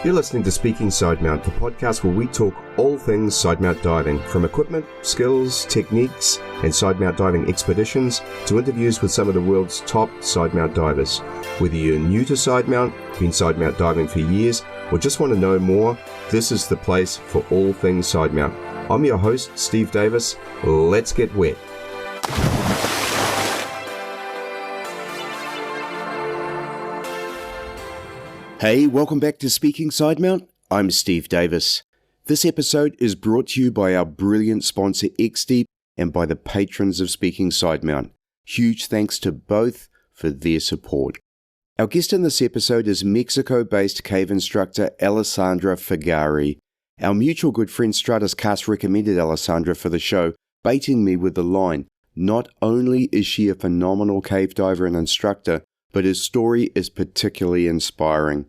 You're listening to Speaking Sidemount, the podcast where we talk all things sidemount diving, from equipment, skills, techniques, and sidemount diving expeditions to interviews with some of the world's top sidemount divers. Whether you're new to sidemount, been sidemount diving for years, or just want to know more, this is the place for all things sidemount. I'm your host, Steve Davis. Let's get wet. Hey, welcome back to Speaking Sidemount. I'm Steve Davis. This episode is brought to you by our brilliant sponsor XDEEP and by the patrons of Speaking Sidemount. Huge thanks to both for their support. Our guest in this episode is Mexico-based cave instructor Alessandra Figari. Our mutual good friend Stratus Cast recommended Alessandra for the show, baiting me with the line, not only is she a phenomenal cave diver and instructor, but her story is particularly inspiring.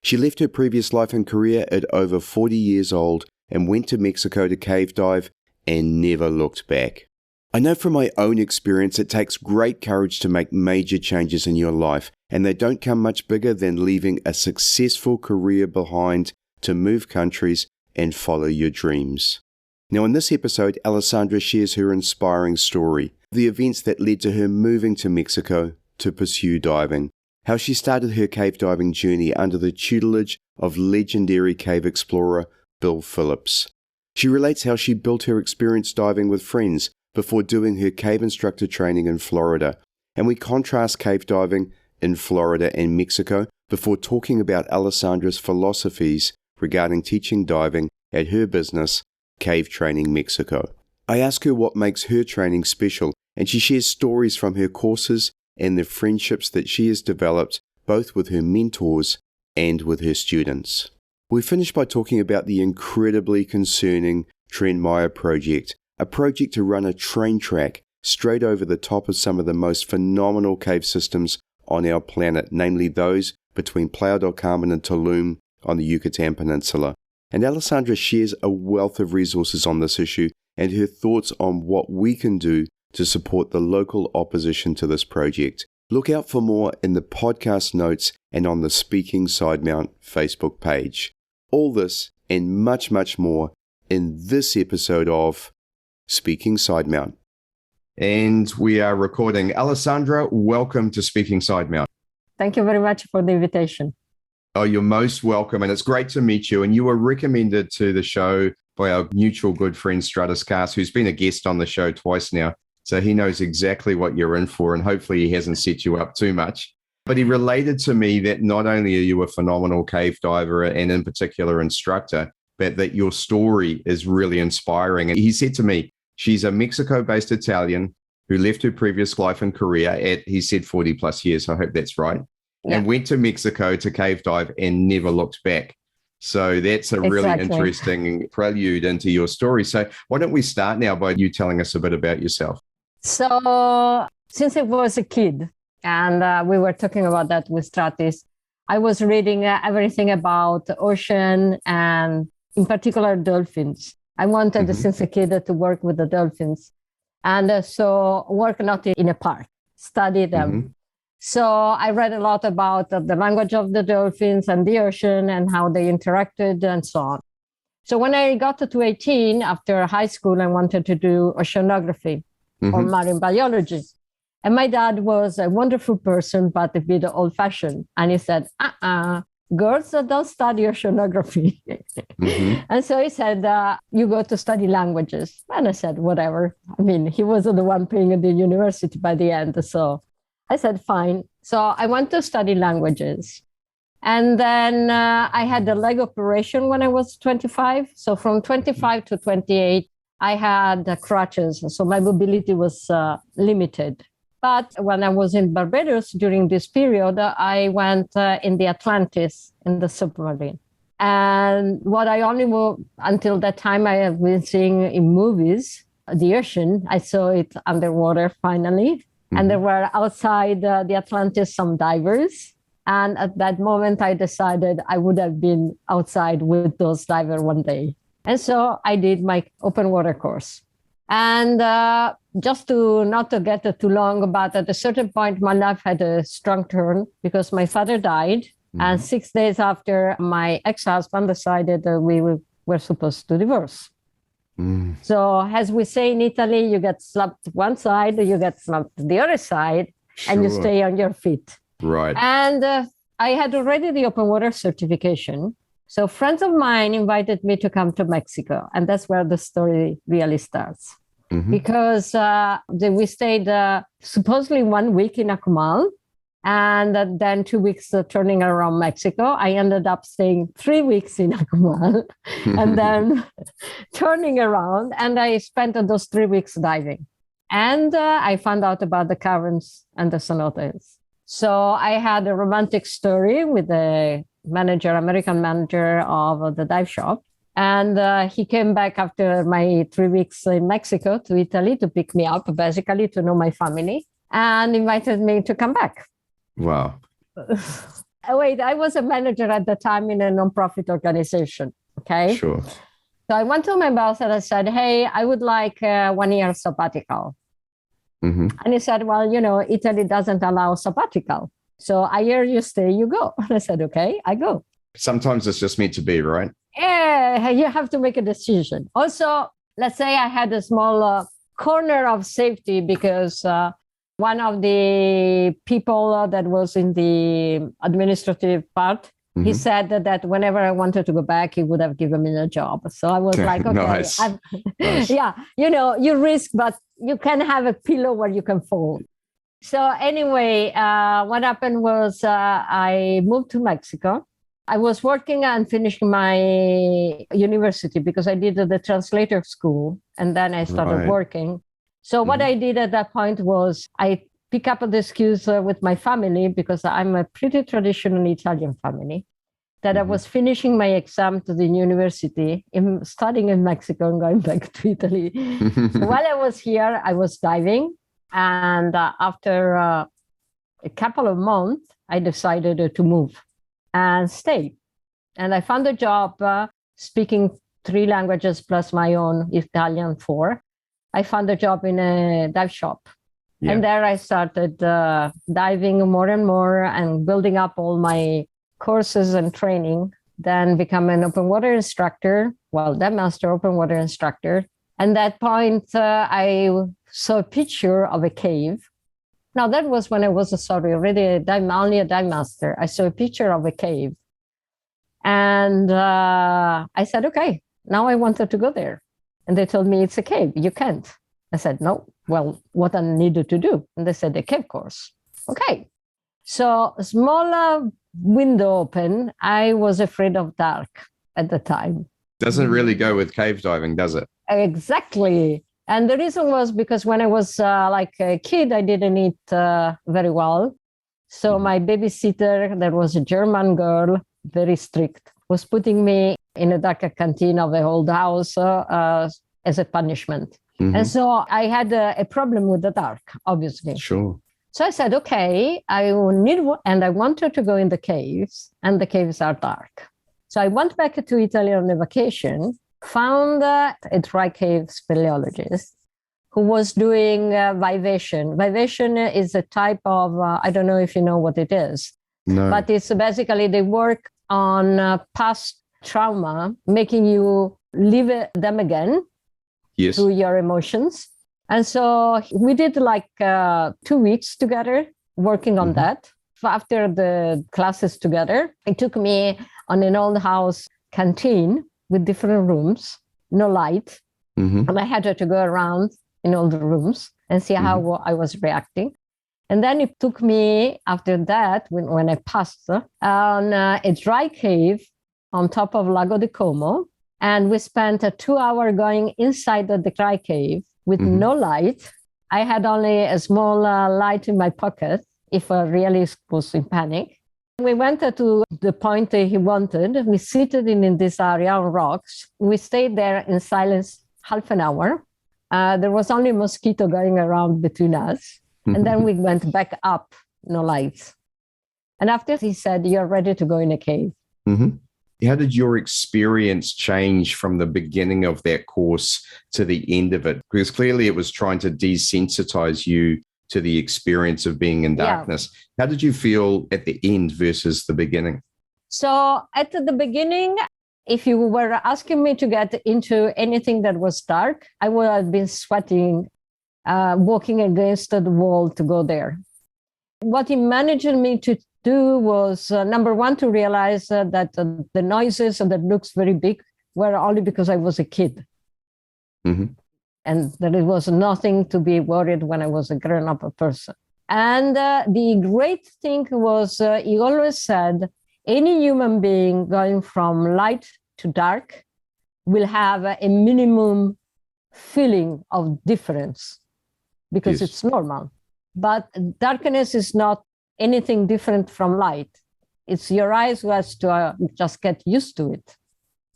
She left her previous life and career at over 40 years old and went to Mexico to cave dive and never looked back. I know from my own experience it takes great courage to make major changes in your life, and they don't come much bigger than leaving a successful career behind to move countries and follow your dreams. Now in this episode, Alessandra shares her inspiring story, the events that led to her moving to Mexico to pursue diving, how she started her cave diving journey under the tutelage of legendary cave explorer Bil Phillips. She relates how she built her experience diving with friends before doing her cave instructor training in Florida, and we contrast cave diving in Florida and Mexico before talking about Alessandra's philosophies regarding teaching diving at her business, Cave Training Mexico. I ask her what makes her training special, and she shares stories from her courses and the friendships that she has developed both with her mentors and with her students. We finish by talking about the incredibly concerning Tren Maya project, a project to run a train track straight over the top of some of the most phenomenal cave systems on our planet, namely those between Playa del Carmen and Tulum on the Yucatan Peninsula. And Alessandra shares a wealth of resources on this issue and her thoughts on what we can do to support the local opposition to this project. Look out for more in the podcast notes and on the Speaking Sidemount Facebook page. All this and much, much more in this episode of Speaking Sidemount. And we are recording. Alessandra, welcome to Speaking Sidemount. Thank you very much for the invitation. Oh, you're most welcome, and it's great to meet you. And you were recommended to the show by our mutual good friend Stratus Cast, who's been a guest on the show twice now. So he knows exactly what you're in for, and hopefully he hasn't set you up too much. But he related to me that not only are you a phenomenal cave diver and in particular instructor, but that your story is really inspiring. And he said to me, she's a Mexico-based Italian who left her previous life and career at, he said 40 plus years, I hope that's right, and went to Mexico to cave dive and never looked back. So that's a really interesting prelude into your story. So why don't we start now by you telling us a bit about yourself? So since I was a kid, and we were talking about that with Stratis, I was reading everything about the ocean and in particular dolphins. I wanted since a kid to work with the dolphins. And so work not in a park, study them. So I read a lot about the language of the dolphins and the ocean and how they interacted and so on. So when I got to 18, after high school, I wanted to do oceanography or marine biology. And my dad was a wonderful person, but a bit old-fashioned. And he said, girls don't study oceanography. And so he said, you go to study languages. And I said, whatever. I mean, he wasn't the one paying at the university by the end. So I said, fine. So I went to study languages. And then I had a leg operation when I was 25. So from 25 to 28, I had crutches. So my mobility was limited. But when I was in Barbados during this period, I went in the Atlantis in the submarine. And what I only until that time I have been seeing in movies, the ocean, I saw it underwater finally. And there were outside the Atlantis some divers. And at that moment, I decided I would have been outside with those divers one day. And so I did my open water course. And just to not to get too long, but at a certain point, my life had a strong turn because my father died And 6 days after, my ex-husband decided that we were supposed to divorce. So as we say in Italy, you get slapped one side, you get slapped the other side, and you stay on your feet. Right. And I had already the open water certification. So friends of mine invited me to come to Mexico. And that's where the story really starts. Because we stayed supposedly 1 week in Akumal. And then 2 weeks turning around Mexico. I ended up staying 3 weeks in Akumal and then turning around. And I spent those 3 weeks diving. And I found out about the currents and the cenotes. So I had a romantic story with the American manager of the dive shop. And he came back after my 3 weeks in Mexico to Italy to pick me up, basically to know my family, and invited me to come back. Wow. Wait, I was a manager at the time in a nonprofit organization. Okay. Sure. So I went to my boss and I said, hey, I would like 1 year sabbatical. And he said, well, Italy doesn't allow sabbatical. So I hear you stay, you go. And I said, okay, I go. Sometimes it's just meant to be, right? Yeah, you have to make a decision. Also, let's say I had a small corner of safety because one of the people that was in the administrative part, he said that whenever I wanted to go back, he would have given me a job. So I was like, okay, Nice. Nice. Yeah, you risk, but you can have a pillow where you can fall. So anyway, what happened was I moved to Mexico. I was working and finishing my university because I did the translator school, and then I started working. So what I did at that point was I pick up the skills with my family because I'm a pretty traditional Italian family, that I was finishing my exam to the university, studying in Mexico and going back to Italy. So while I was here, I was diving. And after a couple of months, I decided to move and stay. And I found a job speaking 3 languages plus my own Italian 4. I found a job in a dive shop. Yeah. And there I started diving more and more and building up all my courses and training, then become an open water instructor, dive master open water instructor. And at that point, I saw a picture of a cave. Now, that was when I was, only a dive master. I saw a picture of a cave. And I said, okay, now I wanted to go there. And they told me it's a cave, you can't. I said, no, well, what I needed to do? And they said, the cave course. Okay. So small window open, I was afraid of dark at the time. Doesn't really go with cave diving, does it? Exactly. And the reason was because when I was like a kid, I didn't eat very well. So my babysitter, that was a German girl, very strict, was putting me in a dark canteen of the old house as a punishment. And so I had a problem with the dark, obviously. Sure. So I said, okay, I wanted to go in the caves, and the caves are dark. So I went back to Italy on a vacation, found a dry cave speleologist who was doing vivation. Vivation is a type of, I don't know if you know what it is, but it's basically they work on past trauma, making you live them again through your emotions. And so we did like 2 weeks together working on that. After the classes together, it took me on an old house canteen with different rooms, no light. And I had to go around in all the rooms and see how I was reacting. And then it took me, after that, when I passed, on a dry cave on top of Lago di Como. And we spent 2 hours going inside the dry cave with no light. I had only a small light in my pocket if I really was in panic. We went to the point he wanted. We seated in this area on rocks. We stayed there in silence half an hour. There was only a mosquito going around between us. And then we went back up, no lights. And after he said, you're ready to go in a cave. How did your experience change from the beginning of that course to the end of it? Because clearly it was trying to desensitize you to the experience of being in darkness. How did you feel at the end versus the beginning? So at the beginning, if you were asking me to get into anything that was dark, I would have been sweating, walking against the wall to go there. What it managed me to do was, number one, to realize that the noises that looks very big were only because I was a kid. Mm-hmm. And that it was nothing to be worried when I was a grown-up person. And the great thing was, he always said, any human being going from light to dark will have a minimum feeling of difference because it's normal. But darkness is not anything different from light. It's your eyes who has to just get used to it.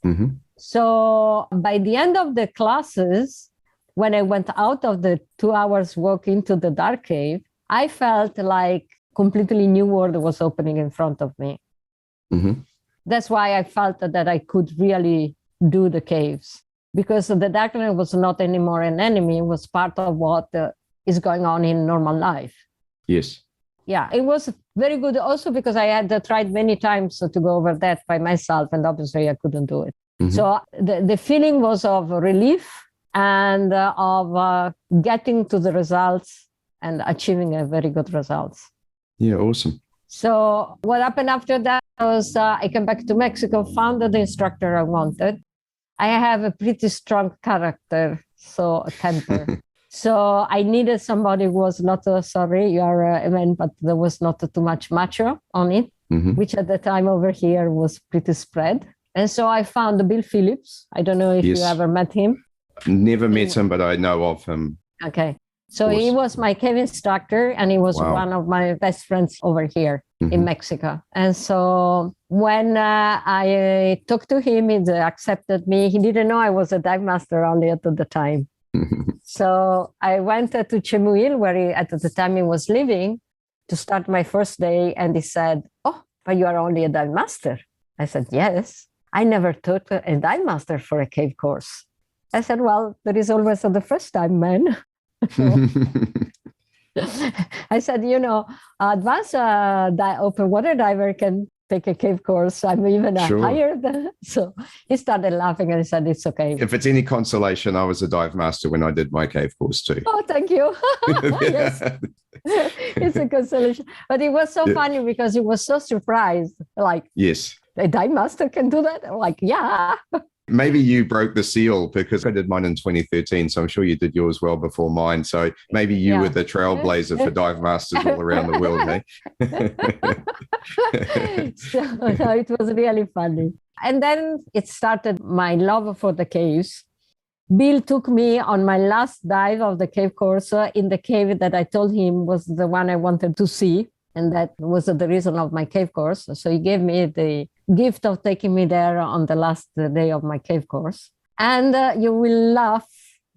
Mm-hmm. So by the end of the classes, when I went out of the 2 hours walk into the dark cave, I felt like completely new world was opening in front of me. Mm-hmm. That's why I felt that I could really do the caves, because the darkness was not anymore an enemy, it was part of what is going on in normal life. Yes. Yeah, it was very good also because I had tried many times to go over that by myself, and obviously I couldn't do it. Mm-hmm. So the feeling was of relief and of getting to the results and achieving a very good results. Yeah, awesome. So what happened after that was I came back to Mexico, found the instructor I wanted. I have a pretty strong character, so a temper. So I needed somebody who was not, sorry, you are a man, but there was not too much macho on it, mm-hmm. which at the time over here was pretty spread. And so I found Bil Phillips. I don't know if you ever met him. Never met him, but I know of him. Okay. So he was my cave instructor, and he was one of my best friends over here mm-hmm. in Mexico. And so when I talked to him, he accepted me. He didn't know I was a dive master only at the time. So I went to Chemuil, where at the time he was living, to start my first day. And he said, "Oh, but you are only a dive master." I said, "Yes. I never took a dive master for a cave course." I said, "Well, there is always the first time, man." I said, advanced open water diver can take a cave course. I'm even hired. So he started laughing and he said, "It's okay." If it's any consolation, I was a dive master when I did my cave course too. Oh, thank you. Yes. It's a consolation. But it was so funny because he was so surprised. Like, yes, a dive master can do that? I'm like, yeah. Maybe you broke the seal, because I did mine in 2013, so I'm sure you did yours well before mine. So maybe you were the trailblazer for dive masters all around the world, eh? So it was really funny. And then it started my love for the caves. Bill took me on my last dive of the cave course in the cave that I told him was the one I wanted to see. And that was the reason of my cave course. So he gave me the gift of taking me there on the last day of my cave course. And you will laugh.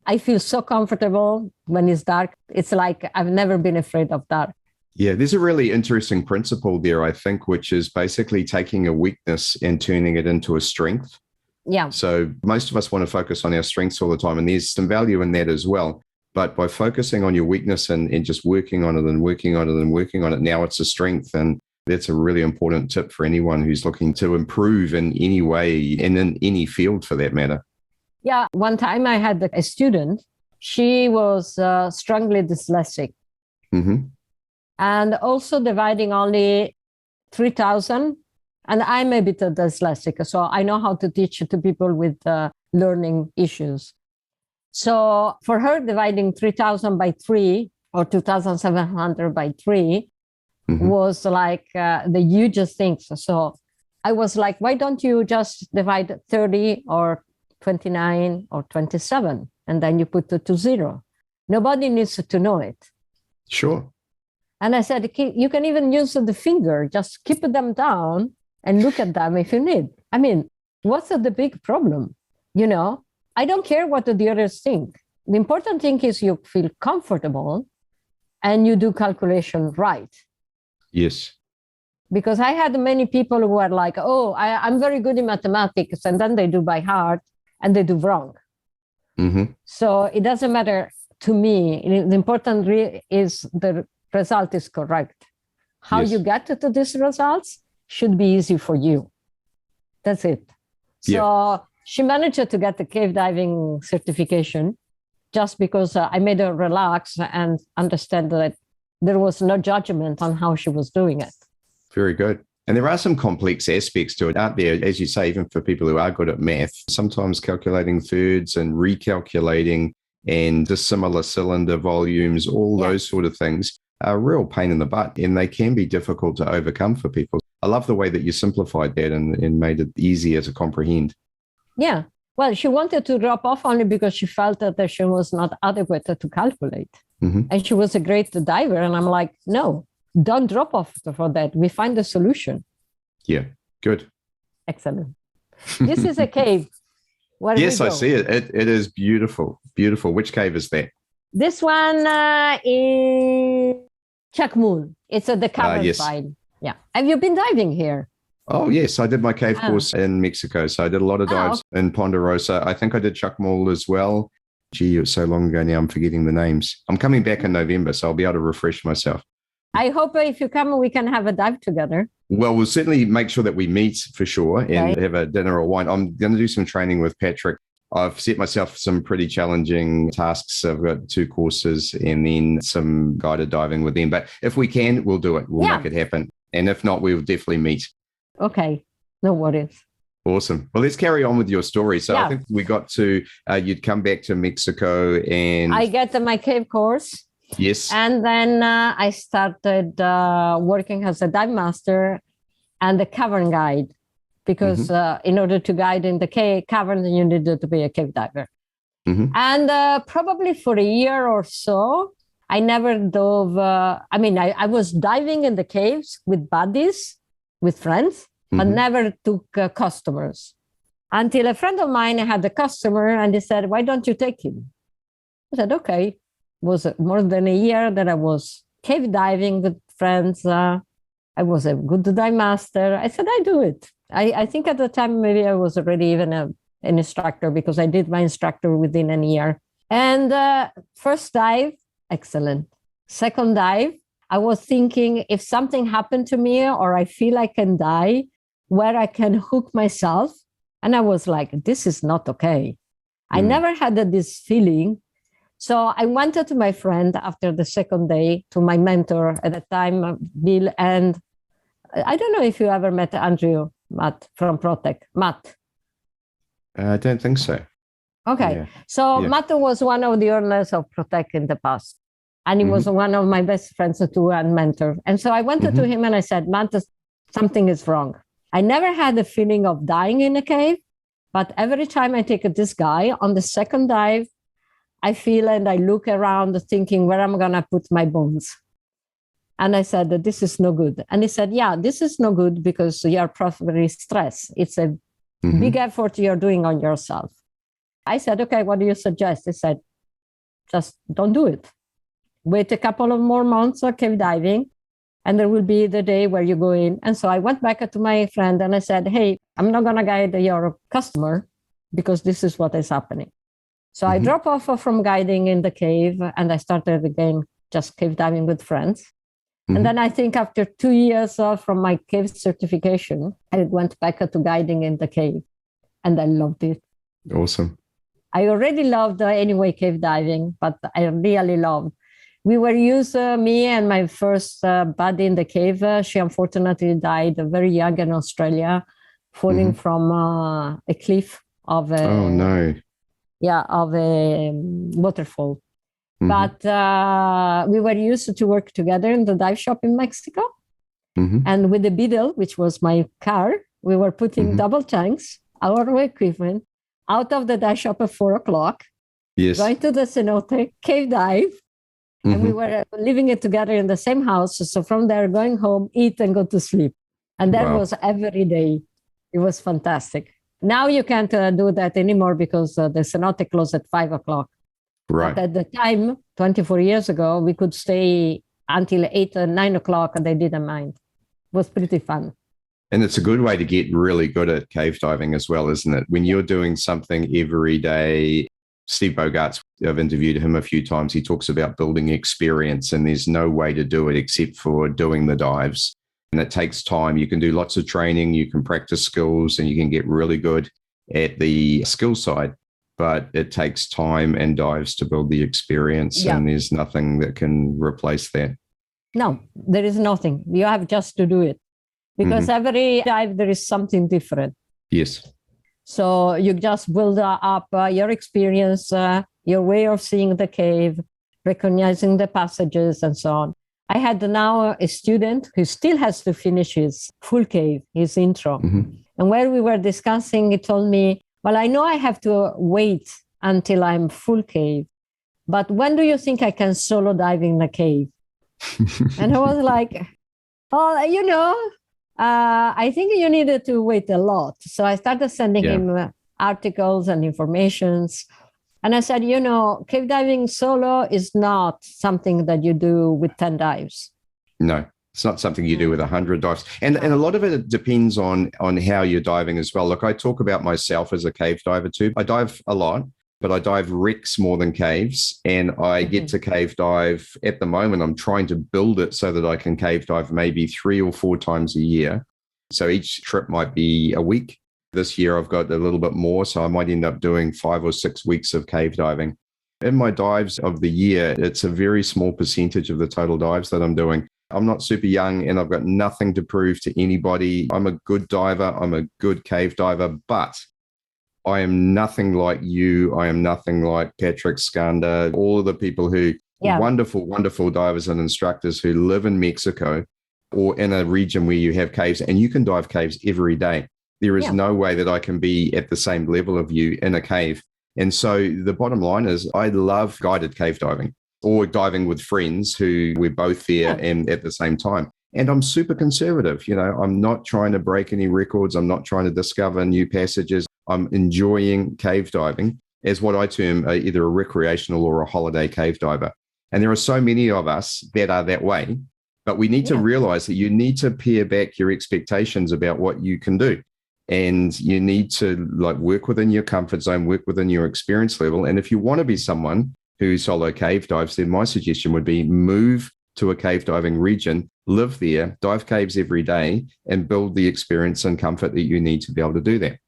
I feel so comfortable when it's dark. It's like I've never been afraid of dark. Yeah, there's a really interesting principle there, I think, which is basically taking a weakness and turning it into a strength. Yeah. So most of us want to focus on our strengths all the time, and there's some value in that as well. But by focusing on your weakness and just working on it and working on it and working on it, now it's a strength. And that's a really important tip for anyone who's looking to improve in any way and in any field for that matter. Yeah. One time I had a student, she was strongly dyslexic. Mm-hmm. And also dividing only 3,000. And I'm a bit dyslexic, so I know how to teach to people with learning issues. So for her, dividing 3,000 by 3 or 2,700 by 3 mm-hmm. was like the hugest thing. So I was like, why don't you just divide 30 or 29 or 27? And then you put it to 0. Nobody needs to know it. Sure. And I said, you can even use the finger, just keep them down and look at them if you need. I mean, what's the big problem? I don't care what the others think. The important thing is you feel comfortable and you do calculation right. Yes. Because I had many people who are like, oh, I'm very good in mathematics, and then they do by heart and they do wrong. Mm-hmm. So it doesn't matter to me. The important is the result is correct. How you get to these results should be easy for you. That's it. So she managed to get the cave diving certification just because I made her relax and understand that there was no judgment on how she was doing it. Very good. And there are some complex aspects to it, aren't there? As you say, even for people who are good at math, sometimes calculating thirds and recalculating and dissimilar cylinder volumes, all those sort of things are a real pain in the butt, and they can be difficult to overcome for people. I love the way that you simplified that and made it easier to comprehend. Yeah. Well, she wanted to drop off only because she felt that she was not adequate to calculate. Mm-hmm. And she was a great diver. And I'm like, no, don't drop off for that. We find a solution. Yeah, good. Excellent. This is a cave. Yes, I see it. It is beautiful. Beautiful. Which cave is that? This one is Chakmool. It's at the cavern side. Yeah. Have you been diving here? Oh, yes. I did my cave course in Mexico. So I did a lot of dives in Ponderosa. I think I did Chakmool as well. Gee, it was so long ago now, I'm forgetting the names. I'm coming back in November, so I'll be able to refresh myself. I hope if you come, we can have a dive together. Well, we'll certainly make sure that we meet for sure and have a dinner or wine. I'm going to do some training with Patrick. I've set myself some pretty challenging tasks. I've got 2 courses and then some guided diving with them. But if we can, we'll do it. We'll make it happen. And if not, we'll definitely meet. Okay. No worries. Awesome. Well, let's carry on with your story. So I think we got to, you'd come back to Mexico and... I get my cave course. Yes. And then I started working as a dive master and a cavern guide, because in order to guide in the cavern, you needed to be a cave diver. Mm-hmm. And probably for a year or so, I never dove. I was diving in the caves with buddies, with friends, but never took customers. Until a friend of mine had a customer and he said, "Why don't you take him?" I said, okay. It was more than a year that I was cave diving with friends. I was a good dive master. I said, I do it. I think at the time, maybe I was already even an instructor, because I did my instructor within a year. And first dive, excellent. Second dive, I was thinking, if something happened to me or I feel I can die, where I can hook myself. And I was like, this is not okay. I never had this feeling. So I went to my friend after the second day, to my mentor at the time, Bil, and I don't know if you ever met Matt from Protec. Matt? I don't think so. Okay. Yeah. So Matt was one of the owners of Protec in the past. And he was one of my best friends too and mentor. And so I went to him and I said, Matt, something is wrong. I never had the feeling of dying in a cave, but every time I take this guy on the second dive, I feel and I look around thinking where I'm going to put my bones. And I said, this is no good. And he said, yeah, this is no good because you're probably stressed. It's a big effort you're doing on yourself. I said, okay, what do you suggest? He said, just don't do it. Wait a couple of more months of cave diving, and there will be the day where you go in. And so I went back to my friend and I said, hey, I'm not going to guide your customer because this is what is happening. So I dropped off from guiding in the cave and I started again just cave diving with friends. And then I think after 2 years from my cave certification, I went back to guiding in the cave and I loved it. Awesome. I already loved anyway cave diving, but I really loved. We were used, me and my first buddy in the cave. She unfortunately died very young in Australia, falling from a cliff of a... Oh, no. Yeah, of a waterfall. But we were used to work together in the dive shop in Mexico. And with the Beetle, which was my car, we were putting double tanks, our equipment, out of the dive shop at 4:00, going to the cenote, cave dive, and we were living it together in the same house. So from there, going home, eat and go to sleep. And that was every day. It was fantastic. Now you can't do that anymore because the cenote closed at 5:00. Right. But at the time, 24 years ago, we could stay until 8 or 9 o'clock and they didn't mind. It was pretty fun. And it's a good way to get really good at cave diving as well, isn't it? When you're doing something every day, Steve Bogarts, I've interviewed him a few times. He talks about building experience and there's no way to do it except for doing the dives. And it takes time. You can do lots of training, you can practice skills, and you can get really good at the skill side. But it takes time and dives to build the experience, and there's nothing that can replace that. No, there is nothing. You have just to do it. Because every dive, there is something different. Yes. So you just build up your experience, your way of seeing the cave, recognizing the passages, and so on. I had now a student who still has to finish his full cave, his intro. And where we were discussing, he told me, well, I know I have to wait until I'm full cave, but when do you think I can solo dive in the cave? And I was like, oh, I think you needed to wait a lot. So I started sending him articles and informations. And I said, cave diving solo is not something that you do with 10 dives. No, it's not something you do with 100 dives. And a lot of it depends on how you're diving as well. Look, I talk about myself as a cave diver too. I dive a lot, but I dive wrecks more than caves. And I get to cave dive at the moment. I'm trying to build it so that I can cave dive maybe 3 or 4 times a year. So each trip might be a week. This year, I've got a little bit more, so I might end up doing 5 or 6 weeks of cave diving. In my dives of the year, it's a very small percentage of the total dives that I'm doing. I'm not super young and I've got nothing to prove to anybody. I'm a good diver. I'm a good cave diver, but I am nothing like you. I am nothing like Patrick Skanda, all of the people who wonderful, wonderful divers and instructors who live in Mexico or in a region where you have caves, and you can dive caves every day. There is no way that I can be at the same level of you in a cave. And so the bottom line is I love guided cave diving or diving with friends who we're both there and at the same time. And I'm super conservative. I'm not trying to break any records. I'm not trying to discover new passages. I'm enjoying cave diving as what I term either a recreational or a holiday cave diver. And there are so many of us that are that way, but we need to realize that you need to pare back your expectations about what you can do. And you need to work within your comfort zone, work within your experience level. And if you want to be someone who solo cave dives, then my suggestion would be move to a cave diving region, live there, dive caves every day, and build the experience and comfort that you need to be able to do that.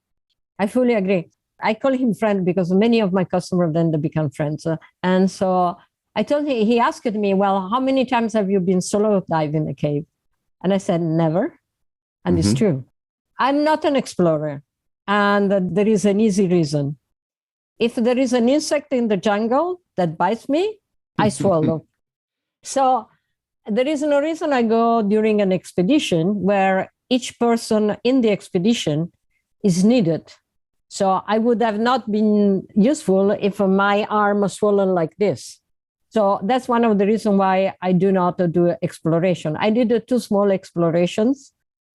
I fully agree. I call him friend because many of my customers then they become friends. And so I told him, he asked me, well, how many times have you been solo diving in a cave? And I said, never. And it's true. I'm not an explorer, and there is an easy reason. If there is an insect in the jungle that bites me, I swallow. So there is no reason I go during an expedition where each person in the expedition is needed. So I would have not been useful if my arm was swollen like this. So that's one of the reasons why I do not do exploration. I did 2 small explorations,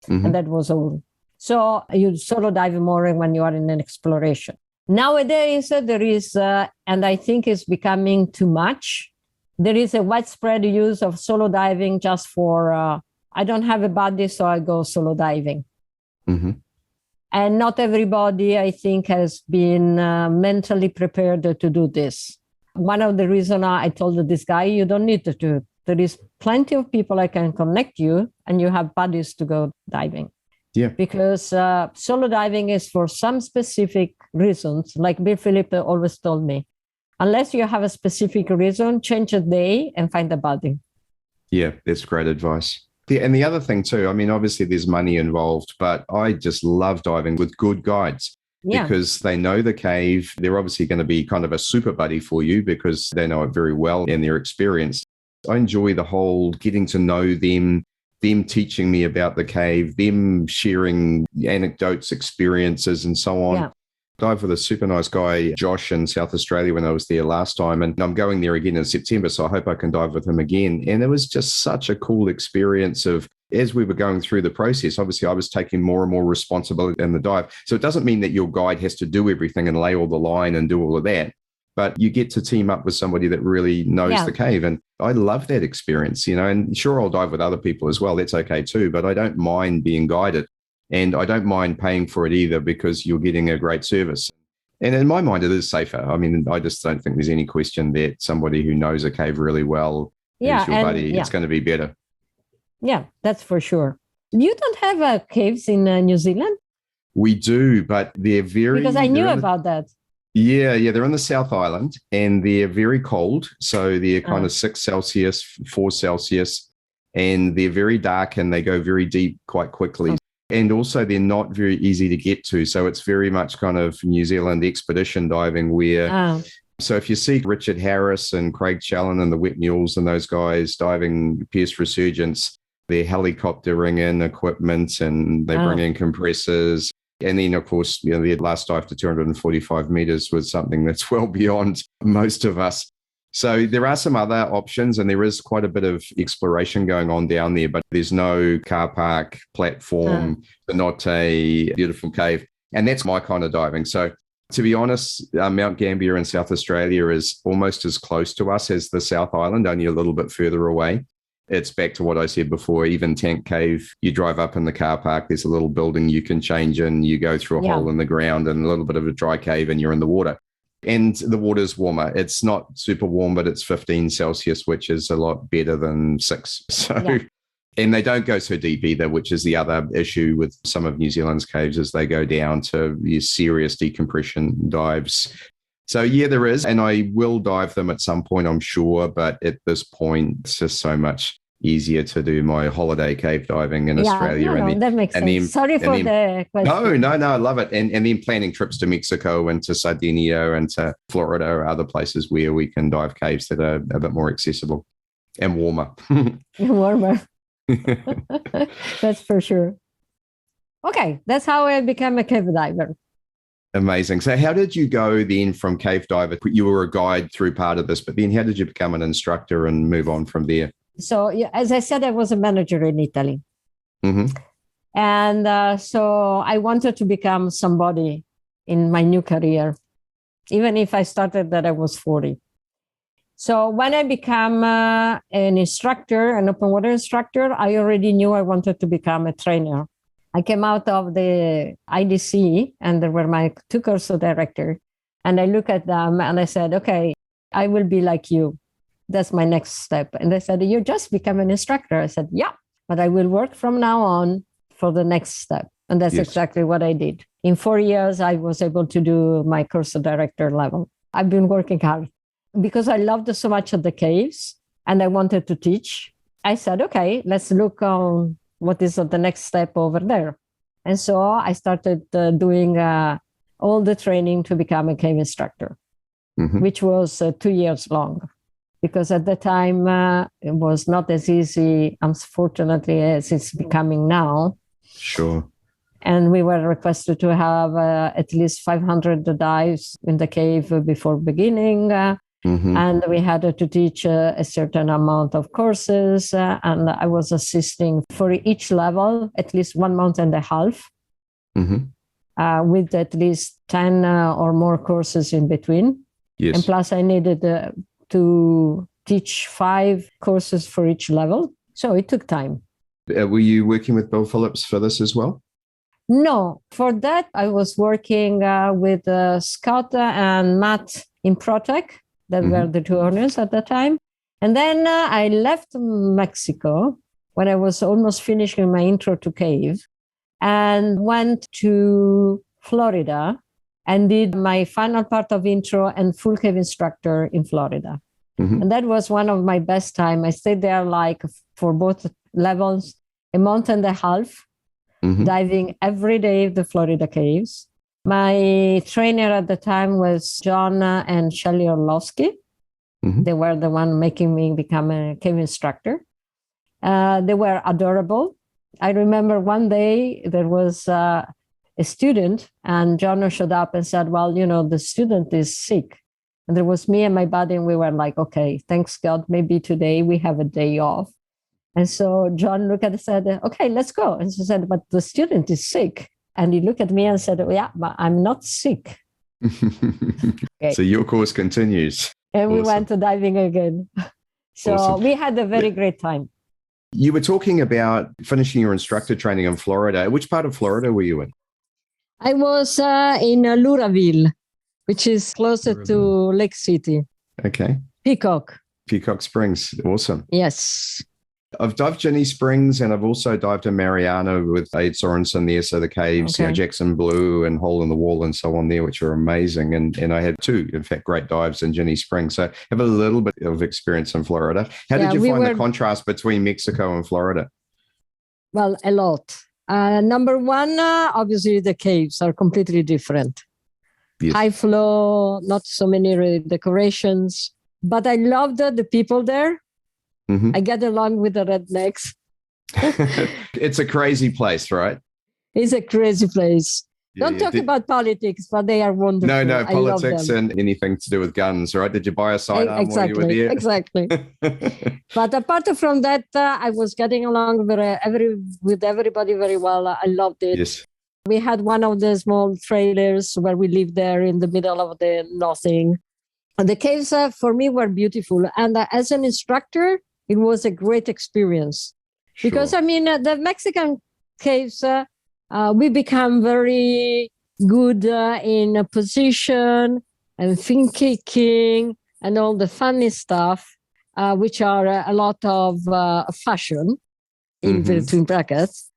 and that was all. So you solo dive more when you are in an exploration. Nowadays, there is, and I think it's becoming too much, there is a widespread use of solo diving just for, I don't have a buddy, so I go solo diving. And not everybody, I think, has been mentally prepared to do this. One of the reasons I told this guy, you don't need to do it. There is plenty of people I can connect you, and you have buddies to go diving. Yeah. Because solo diving is for some specific reasons, like Bil Phillips always told me, unless you have a specific reason, change a day and find a buddy. Yeah, that's great advice. And the other thing too, I mean, obviously there's money involved, but I just love diving with good guides because they know the cave. They're obviously going to be kind of a super buddy for you because they know it very well and they're experienced. I enjoy the whole getting to know them teaching me about the cave, them sharing anecdotes, experiences, and so on. Yeah. Dive with a super nice guy, Josh, in South Australia when I was there last time. And I'm going there again in September, so I hope I can dive with him again. And it was just such a cool experience as we were going through the process, obviously I was taking more and more responsibility in the dive. So it doesn't mean that your guide has to do everything and lay all the line and do all of that. But you get to team up with somebody that really knows the cave. And I love that experience, and sure, I'll dive with other people as well. That's okay too. But I don't mind being guided. And I don't mind paying for it either because you're getting a great service. And in my mind, it is safer. I mean, I just don't think there's any question that somebody who knows a cave really well is your buddy. It's going to be better. Yeah, that's for sure. You don't have caves in New Zealand? We do, but they're very... Because I knew about that. Yeah, they're in the South Island and they're very cold. So they're kind of 6 Celsius, 4 Celsius, and they're very dark and they go very deep quite quickly. And also they're not very easy to get to. So it's very much kind of New Zealand expedition diving where... So if you see Richard Harris and Craig Challen and the Wet Mules and those guys diving Pierce Resurgence, they're helicoptering in equipment and they bring in compressors. And then, of course, their last dive to 245 meters was something that's well beyond most of us. So there are some other options and there is quite a bit of exploration going on down there, but there's no car park, platform, not a beautiful cave. And that's my kind of diving. So to be honest, Mount Gambier in South Australia is almost as close to us as the South Island, only a little bit further away. It's back to what I said before, even Tank Cave, you drive up in the car park, there's a little building you can change in, you go through a hole in the ground and a little bit of a dry cave and you're in the water. And the water's warmer. It's not super warm, but it's 15 Celsius, which is a lot better than 6. So, and they don't go so deep either, which is the other issue with some of New Zealand's caves is they go down to serious decompression dives. So yeah, there is, and I will dive them at some point, I'm sure. But at this point, it's just so much easier to do my holiday cave diving in Australia. That makes sense. Sorry for the question. No, I love it. And then planning trips to Mexico and to Sardinia and to Florida or other places where we can dive caves that are a bit more accessible and warmer. Warmer. That's for sure. Okay, that's how I became a cave diver. Amazing. So how did you go then from cave diver? You were a guide through part of this, but then how did you become an instructor and move on from there? So as I said, I was a manager in Italy. And so I wanted to become somebody in my new career, even if I started that I was 40. So when I became an instructor, an open water instructor, I already knew I wanted to become a trainer. I came out of the IDC and there were my 2 course directors. And I look at them and I said, okay, I will be like you. That's my next step. And they said, you just become an instructor. I said, yeah, but I will work from now on for the next step. And that's exactly what I did. In 4 years, I was able to do my course director level. I've been working hard because I loved so much of the caves and I wanted to teach. I said, okay, let's look on what is the next step over there. And so I started doing all the training to become a cave instructor, which was 2 years long. Because at the time, it was not as easy, unfortunately, as it's becoming now. Sure. And we were requested to have at least 500 dives in the cave before beginning. And we had to teach a certain amount of courses. And I was assisting for each level, at least 1 month and a half, with at least 10 or more courses in between. Yes. And plus I needed to teach 5 courses for each level. So it took time. Were you working with Bil Phillips for this as well? No, for that, I was working with Scott and Matt in Protec, that were the 2 owners at the time. And then I left Mexico when I was almost finishing my intro to cave and went to Florida and did my final part of intro and full cave instructor in Florida. And that was one of my best time. I stayed there like for both levels, a month and a half, diving every day the Florida caves. My trainer at the time was John and Shelley Orlovsky. They were the one making me become a cave instructor. They were adorable. I remember one day there was a student and John showed up and said, well, you know, the student is sick. And there was me and my buddy, and we were like, okay, thanks God, maybe today we have a day off. And so John looked at it and said, okay, let's go. And she said, but the student is sick. And he looked at me and said, yeah, but I'm not sick. Okay. So your course continues. And we went to diving again. So we had a very great time. You were talking about finishing your instructor training in Florida. Which part of Florida were you in? I was in Luraville, which is closer to Lake City. Okay. Peacock Springs. Awesome. Yes. I've dived Ginny Springs and I've also dived in Mariana with Aid Sorensen there. So the caves, Jackson Blue and Hole in the Wall and so on there, which are amazing. And I had two, in fact, great dives in Ginny Springs. So I have a little bit of experience in Florida. How did you find the contrast between Mexico and Florida? Well, a lot. Number one, obviously the caves are completely different. Yes. High flow, not so many decorations. But I loved the people there. Mm-hmm. I get along with the rednecks. It's a crazy place, right? It's a crazy place. Don't talk about politics, but they are wonderful. No, politics and anything to do with guns, right? Did you buy a sidearm while you were there? Exactly. But apart from that, I was getting along with everybody very well. I loved it. Yes. We had one of the small trailers where we lived there in the middle of the nothing. And the caves for me were beautiful. And as an instructor, it was a great experience. Sure. Because, the Mexican caves, we become very good in a position and fin kicking and all the funny stuff, which are a lot of fashion in between brackets.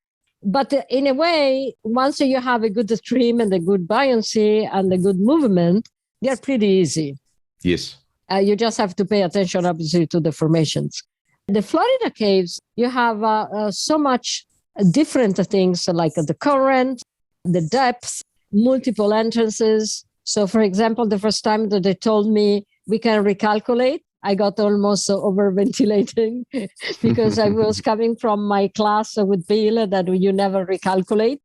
But in a way, once you have a good stream and a good buoyancy and a good movement, they're pretty easy. Yes. You just have to pay attention, obviously, to the formations. The Florida caves, you have so much different things like the current, the depth, multiple entrances. So, for example, the first time that they told me we can recalculate, I got almost overventilating because I was coming from my class with Bil that you never recalculate.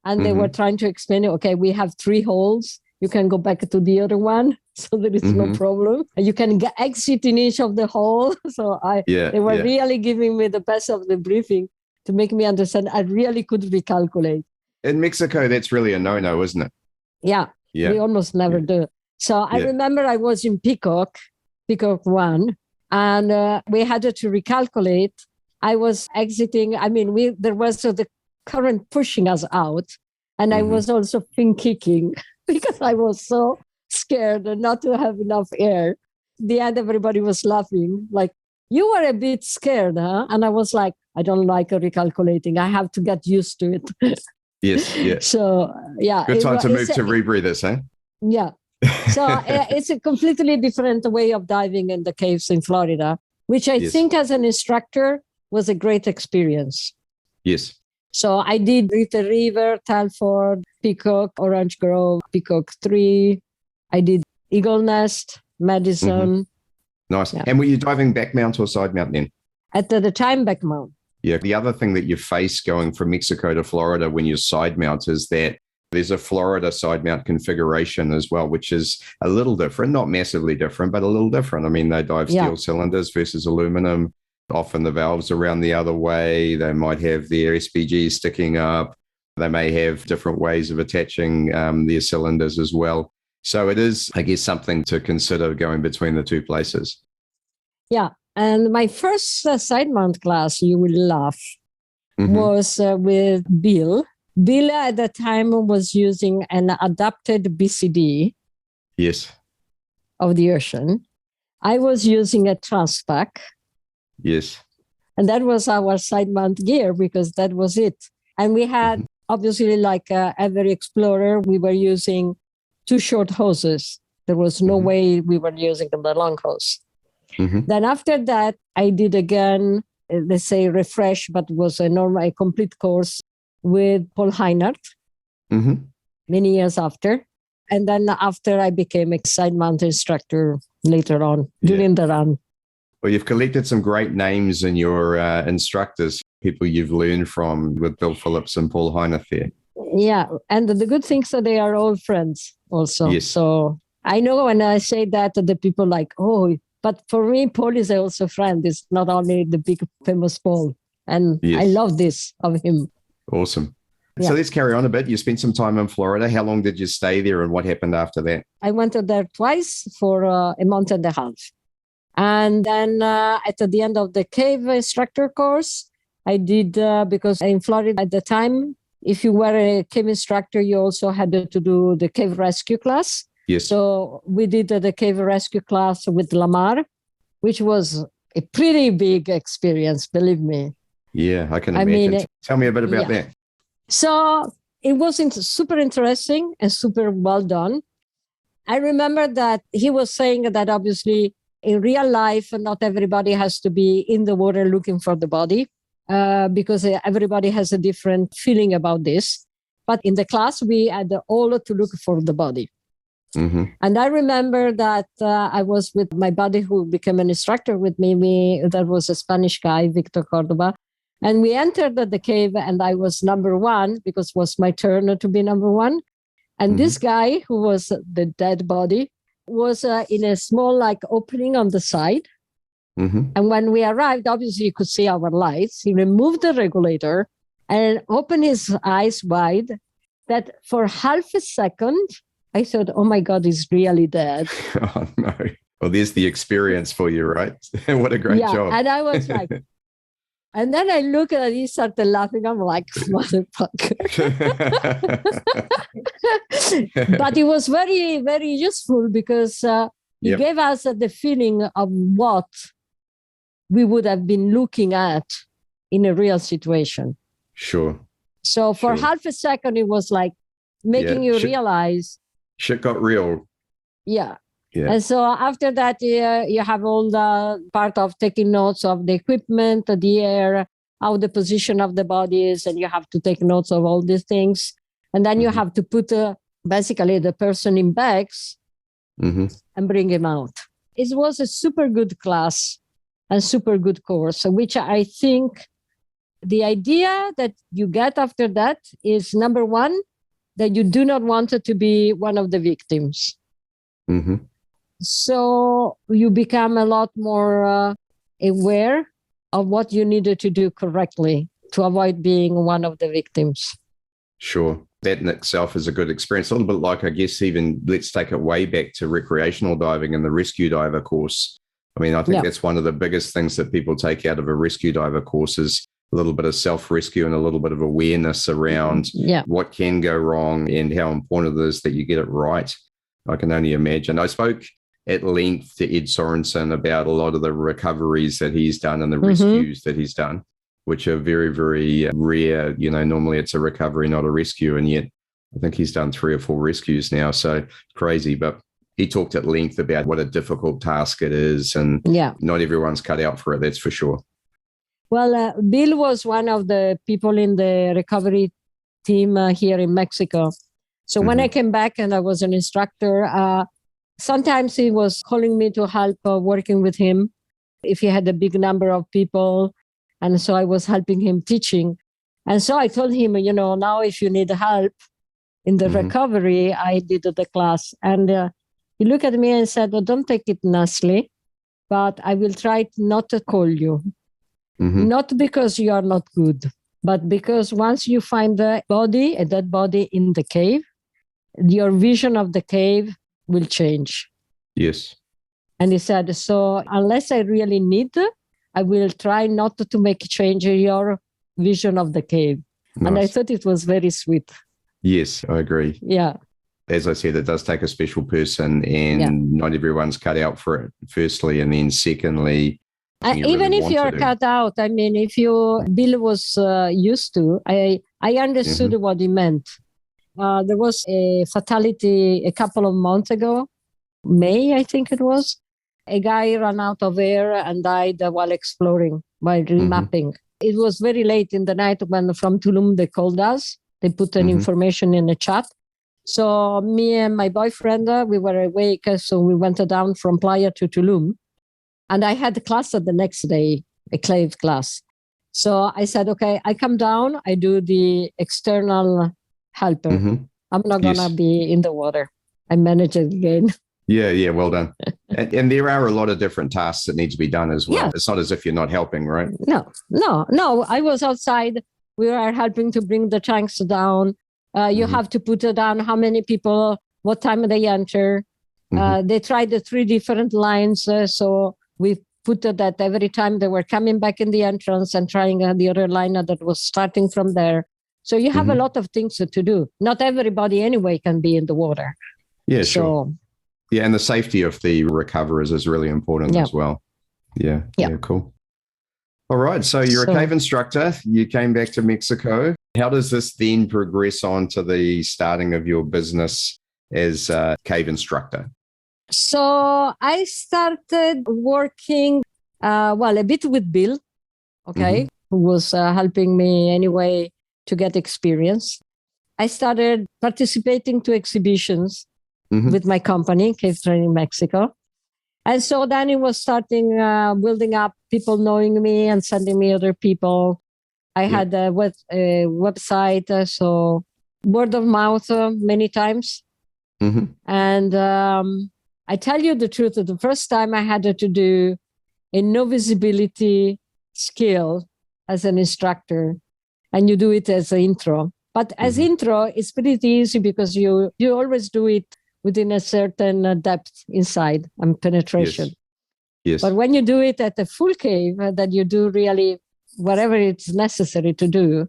And they were trying to explain, okay, we have 3 holes. You can go back to the other one. So there is no problem. You can exit in each of the hole. So they were really giving me the best of the briefing to make me understand I really could recalculate. In Mexico, that's really a no-no, isn't it? Yeah. We almost never do. So I remember I was in Peacock 1, and we had to recalculate. I was exiting. There was the current pushing us out, and I was also fin kicking because I was so scared not to have enough air. In the end, everybody was laughing, like, you were a bit scared, huh? And I was like, I don't like recalculating. I have to get used to it. Yes. So, yeah. Good time to move to rebreathers, huh? Yeah. So it's a completely different way of diving in the caves in Florida, which I think as an instructor was a great experience. Yes. So I did Little River, Telford, Peacock, Orange Grove, Peacock 3. I did Eagle Nest, Madison. Nice. Yeah. And were you diving back mount or side mount then? At the time, back mount. Yeah. The other thing that you face going from Mexico to Florida when you're side mount is that there's a Florida side mount configuration as well, which is a little different, not massively different, but a little different. They dive steel cylinders versus aluminum. Often the valves are around the other way. They might have their SPGs sticking up. They may have different ways of attaching their cylinders as well. So it is, I guess, something to consider going between the two places. Yeah. And my first side mount class, you will laugh, was with Bil. Bil at the time was using an adapted BCD. Yes. Of the ocean. I was using a Transpac. Yes. And that was our side mount gear because that was it. And we had, obviously, like every explorer, we were using 2 short hoses. There was no way we were using the long hose. Then after that, I did again, let's say refresh, but was a complete course with Paul Heinert many years after. And then after I became a side mount instructor later on during the run. Well, you've collected some great names in your instructors, people you've learned from with Bil Phillips and Paul Heinert there. Yeah. And the good thing is that they are all friends also. Yes. So I know when I say that, the people like, oh, but for me, Paul is also a friend. It's not only the big famous Paul. And I love this of him. Awesome. Yeah. So let's carry on a bit. You spent some time in Florida. How long did you stay there and what happened after that? I went there twice for a month and a half. And then at the end of the cave instructor course, I did, because in Florida at the time, if you were a cave instructor, you also had to do the cave rescue class. Yes. So we did the cave rescue class with Lamar, which was a pretty big experience, believe me. Yeah, I can imagine. Tell me a bit about that. So it was super interesting and super well done. I remember that he was saying that obviously in real life, not everybody has to be in the water looking for the body because everybody has a different feeling about this. But in the class, we had all to look for the body. Mm-hmm. And I remember that I was with my buddy who became an instructor with me. That was a Spanish guy, Victor Cordoba. And we entered the cave and I was number one because it was my turn to be number one. And this guy who was the dead body was in a small opening on the side. Mm-hmm. And when we arrived, obviously you could see our lights. He removed the regulator and opened his eyes wide. That for half a second, I thought, oh my God, he's really dead. Oh no. Well, there's the experience for you, right? What a great job. And I was like, and then I look at it, he started laughing. I'm like, motherfucker. But it was very, very useful because it gave us the feeling of what we would have been looking at in a real situation. Sure. So for half a second, it was like making you realize. Shit got real. Yeah. And so after that, you have all the part of taking notes of the equipment, the air, how the position of the body is, and you have to take notes of all these things. And then you have to put basically the person in bags and bring him out. It was a super good class and super good course, which I think the idea that you get after that is, number one, that you do not want it to be one of the victims. Mm-hmm. So you become a lot more aware of what you needed to do correctly to avoid being one of the victims. Sure. That in itself is a good experience. A little bit like, I guess, even let's take it way back to recreational diving and the rescue diver course. I mean, I think that's one of the biggest things that people take out of a rescue diver course is a little bit of self-rescue and a little bit of awareness around what can go wrong and how important it is that you get it right. I can only imagine. I spoke at length to Ed Sorensen about a lot of the recoveries that he's done and the rescues that he's done, which are very, very rare. You know, normally it's a recovery, not a rescue. And yet I think he's done 3 or 4 rescues now. So crazy. But he talked at length about what a difficult task it is. And not everyone's cut out for it. That's for sure. Well, Bill was one of the people in the recovery team here in Mexico. So when I came back and I was an instructor, sometimes he was calling me to help working with him if he had a big number of people. And so I was helping him teaching. And so I told him, you know, now if you need help in the recovery, I did the class. And he looked at me and said, oh, don't take it nicely, but I will try not to call you. Not because you are not good, but because once you find the body, a dead body in the cave, your vision of the cave will change. Yes. And he said, so unless I really need, I will try not to make change your vision of the cave. Nice. And I thought it was very sweet. Yes, I agree. Yeah. As I said, it does take a special person and not everyone's cut out for it, firstly. And then secondly, even if you're cut out, I mean, if Bill was used to, I understood what he meant. There was a fatality a couple of months ago, May, I think it was. A guy ran out of air and died while exploring, while remapping. It was very late in the night when from Tulum they called us. They put an information in the chat. So me and my boyfriend, we were awake. So we went down from Playa to Tulum. And I had a class the next day, a cave class. So I said, okay, I come down, I do the external helper. I'm not going to be in the water. I manage it again. Yeah, well done. and there are a lot of different tasks that need to be done as well. Yeah. It's not as if you're not helping, right? No. I was outside. We were helping to bring the tanks down. You have to put down how many people, what time they enter. They tried the 3 different lines. So we put that every time they were coming back in the entrance and trying the other line that was starting from there. So you have a lot of things to do. Not everybody anyway can be in the water. Yeah, sure. Yeah, and the safety of the recoverers is really important as well. Yeah. Yeah. Yeah. Cool. All right. So you're a cave instructor. You came back to Mexico. How does this then progress on to the starting of your business as a cave instructor? So I started working, a bit with Bill, okay, who was helping me anyway to get experience. I started participating to exhibitions with my company, Cave Training Mexico. And so then it was starting building up, people knowing me and sending me other people. I had a website, so word of mouth many times. And I tell you the truth, the first time I had to do a no visibility skill as an instructor, and you do it as an intro. But as intro, it's pretty easy because you always do it within a certain depth inside and penetration. Yes. But when you do it at the full cave, that you do really whatever it's necessary to do.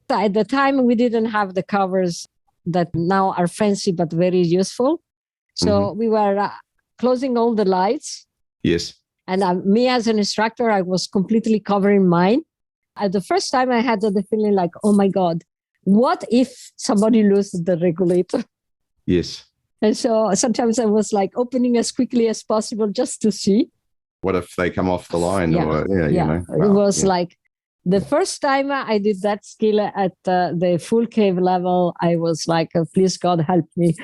At the time, we didn't have the covers that now are fancy but very useful. So we were closing all the lights. Yes. And me as an instructor, I was completely covering mine. At the first time, I had the feeling like, oh my God, what if somebody loses the regulator? Yes. And so sometimes I was like opening as quickly as possible just to see. What if they come off the line? Yeah. Or, you know, It was like the first time I did that skill at the full cave level, I was like, please God help me.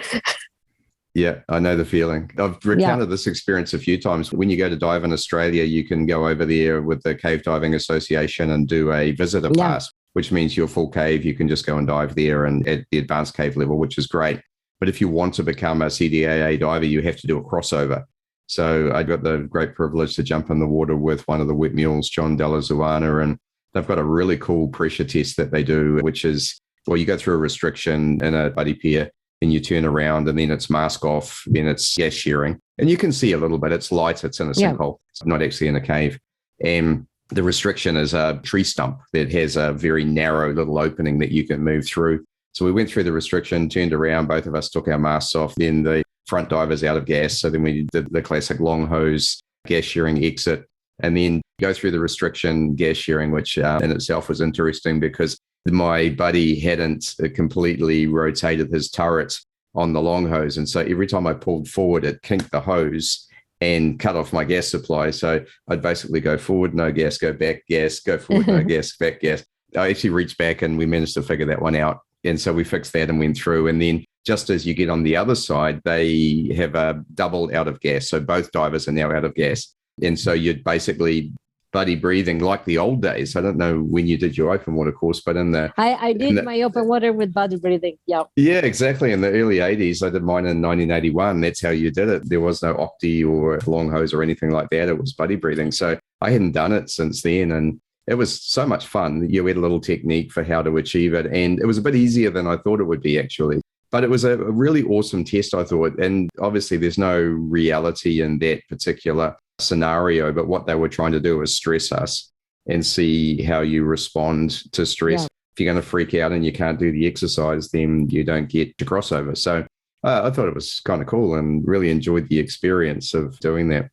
Yeah, I know the feeling. I've recounted this experience a few times. When you go to dive in Australia, you can go over there with the Cave Diving Association and do a visitor pass, which means you're full cave. You can just go and dive there and at the advanced cave level, which is great. But if you want to become a CDAA diver, you have to do a crossover. So I got the great privilege to jump in the water with one of the wet mules, John Della Zuana, and they've got a really cool pressure test that they do, which is, well, you go through a restriction in a buddy pair, and you turn around and then it's mask off, then it's gas sharing. And you can see a little bit. It's light. It's in a sinkhole. It's not actually in a cave. And the restriction is a tree stump that has a very narrow little opening that you can move through. So we went through the restriction, turned around, both of us took our masks off. Then the front diver's out of gas. So then we did the classic long hose gas sharing exit and then go through the restriction gas sharing, which in itself was interesting because my buddy hadn't completely rotated his turret on the long hose. And so every time I pulled forward, it kinked the hose and cut off my gas supply. So I'd basically go forward, no gas, go back, gas, go forward, no gas, back, gas. I actually reached back and we managed to figure that one out. And so we fixed that and went through. And then just as you get on the other side, they have a double out of gas. So both divers are now out of gas. And so you're basically buddy breathing like the old days. I don't know when you did your open water course, but in the... I did my open water with buddy breathing, yeah. Yeah, exactly. In the early 80s, I did mine in 1981. That's how you did it. There was no Octi or long hose or anything like that. It was buddy breathing. So I hadn't done it since then. And it was so much fun. You had a little technique for how to achieve it. And it was a bit easier than I thought it would be, actually. But it was a really awesome test, I thought. And obviously, there's no reality in that particular scenario. But what they were trying to do was stress us and see how you respond to stress. Yeah. If you're going to freak out and you can't do the exercise, then you don't get to crossover. So I thought it was kind of cool and really enjoyed the experience of doing that.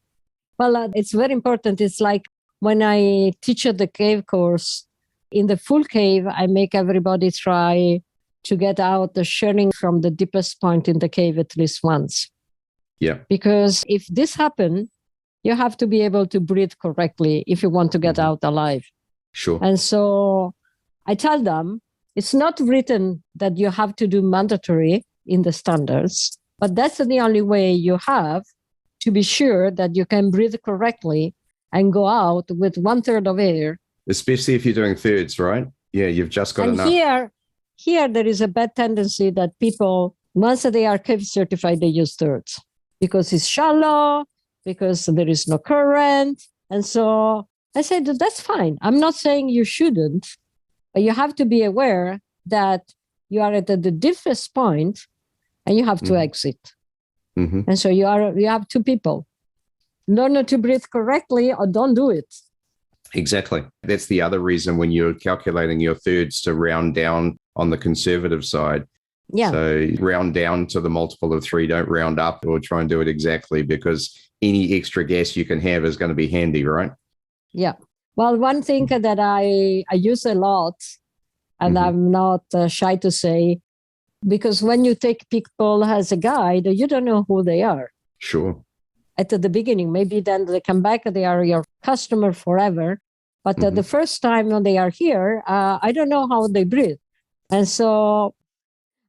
Well, it's very important. It's like when I teach at the cave course, in the full cave, I make everybody try to get out the sharing from the deepest point in the cave at least once. Yeah. Because if this happens, you have to be able to breathe correctly if you want to get out alive. Sure. And so I tell them, it's not written that you have to do mandatory in the standards, but that's the only way you have to be sure that you can breathe correctly and go out with 1/3 of air. Especially if you're doing thirds, right? Yeah, you've just got enough. Here, there is a bad tendency that people, once they are cave certified, they use thirds because it's shallow, because there is no current. And so I said, that's fine. I'm not saying you shouldn't, but you have to be aware that you are at the deepest point and you have to exit. Mm-hmm. And so you have two people. Learn to breathe correctly or don't do it. Exactly. That's the other reason when you're calculating your thirds to round down on the conservative side, Yeah. So round down to the multiple of 3, don't round up or try and do it exactly, because any extra gas you can have is going to be handy, right? Yeah. Well, one thing that I use a lot, and I'm not shy to say, because when you take people as a guide, you don't know who they are. Sure. At the beginning, maybe then they come back, they are your customer forever. But the first time when they are here, I don't know how they breathe. And so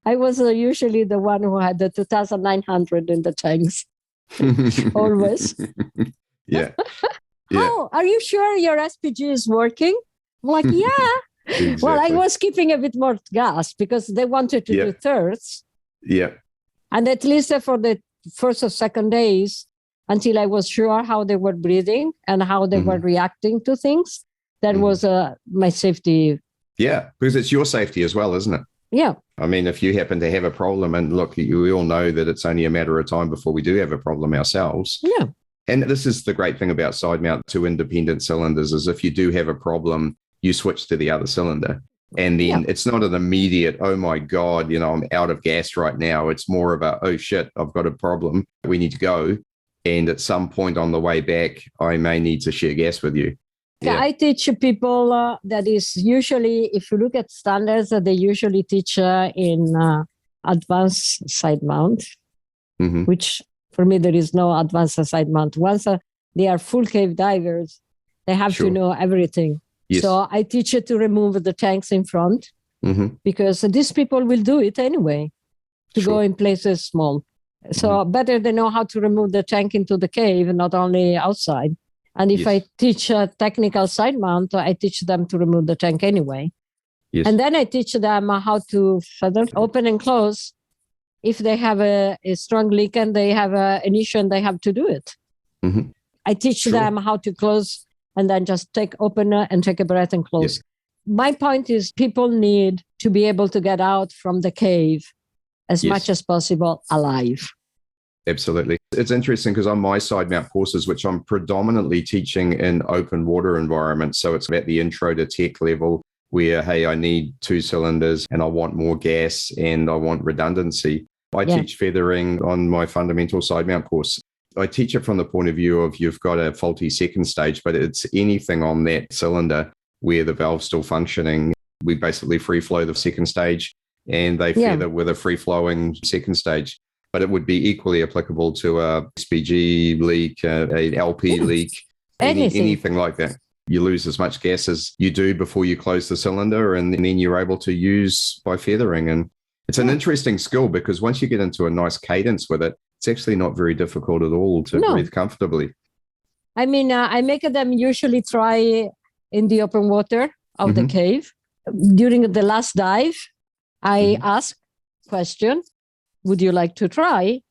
I was usually the one who had the 2,900 in the tanks, always. Yeah. Oh, are you sure your SPG is working? I'm like, yeah. Exactly. Well, I was keeping a bit more gas because they wanted to do thirds. Yeah. And at least for the first or second days, until I was sure how they were breathing and how they were reacting to things, that was my safety. Yeah, because it's your safety as well, isn't it? Yeah. I mean, if you happen to have a problem, and look, we all know that it's only a matter of time before we do have a problem ourselves. Yeah. And this is the great thing about side mount to independent cylinders, is if you do have a problem, you switch to the other cylinder. And then it's not an immediate, oh my God, I'm out of gas right now. It's more of a, oh shit, I've got a problem. We need to go. And at some point on the way back, I may need to share gas with you. Yeah. I teach people that is usually, if you look at standards, they usually teach in advanced side mount, which for me, there is no advanced side mount. Once they are full cave divers, they have to know everything. Yes. So I teach you to remove the tanks in front because these people will do it anyway to go in places small. So better they know how to remove the tank into the cave, not only outside. And if I teach a technical side mount, I teach them to remove the tank anyway. Yes. And then I teach them how to open and close. If they have a strong leak and they have an issue and they have to do it. I teach them how to close and then just open and take a breath and close. Yes. My point is people need to be able to get out from the cave as much as possible alive. Absolutely. It's interesting because on my side mount courses, which I'm predominantly teaching in open water environments, so it's at the intro to tech level where, hey, I need 2 cylinders and I want more gas and I want redundancy. I teach feathering on my fundamental side mount course. I teach it from the point of view of you've got a faulty second stage, but it's anything on that cylinder where the valve's still functioning. We basically free flow the second stage and they feather with a free flowing second stage. But it would be equally applicable to a SPG leak, an LP leak, anything like that. You lose as much gas as you do before you close the cylinder, and then you're able to use by feathering. And it's an interesting skill because once you get into a nice cadence with it, it's actually not very difficult at all to breathe comfortably. I mean, I make them usually try in the open water of the cave. During the last dive, I ask question, would you like to try